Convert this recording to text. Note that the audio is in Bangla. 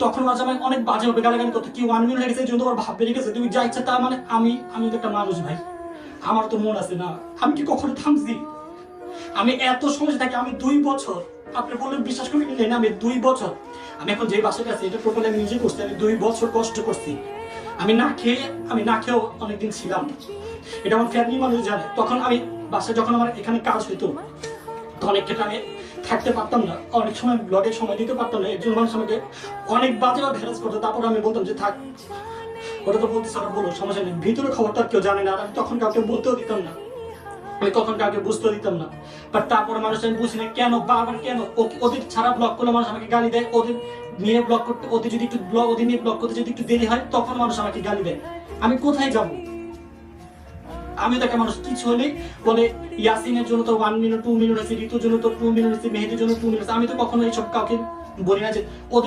তখন মানুষ আমাকে অনেক বাজে হবে গালাগালি করতো, কি 1 মিনিট লেগেছে এই জন্য তোমার ভাব বেড়ে গেছে, তুমি যা ইচ্ছা তা, মানে আমি তো একটা মানুষ ভাই, আমার তো মন আছে না, আমি কি কখনো থামছি? আমি এত সমস্যা থাকি, আমি 2 বছর, আপনি বললেন বিশ্বাস করি কিনা আমি 2 বছর, আমি এখন যে বাসাটা আছে এটা টোটালি আমি নিজে করছি, আমি 2 বছর কষ্ট করছি, আমি না খেয়েও অনেকদিন ছিলাম, এটা আমার ফ্যামিলি মানুষ জানে। তখন আমি বাসায় যখন আমার এখানে কাজ হইতো, তো অনেক ক্ষেত্রে আমি থাকতে পারতাম না, অনেক সময় ব্লগে সময় দিতে পারতাম না, একজন মানুষ আমাকে অনেক বাজেভাবে হ্যারাস করতো, তারপর আমি বলতাম যে থাক, ওটা তো বলতেছে ওরা বলো, সমস্যা নেই, ভিতরে খবরটা কেউ জানে না, আর আমি তখন কাউকে বলতেও দিতাম না, আমি কখন কাউকে বুঝতেও দিতাম না। বাট তারপরে মানুষ, আমি বুঝি না কেন বারবার, কেন ওদের ছাড়া ব্লক করলে মানুষ আমাকে গালি দেয়, ওদের নিয়ে ব্লক করতে, ওদের যদি একটু ওদের নিয়ে ব্লক করতে যদি একটু দেরি হয় তখন মানুষ আমাকে গালি দেয়, আমি কোথায় যাব? আমি তাকে মানুষ কিছু হলেই বলে ইয়াসিনের জন্য তো 1 মিনিট 2 মিনিট হয়েছে, ঋতুর জন্য তো 2 মিনিট হয়েছে, মেহেদির জন্য 2 মিনিট, আমি তো কখনো এইসব কাউকে বলি না যে ওদের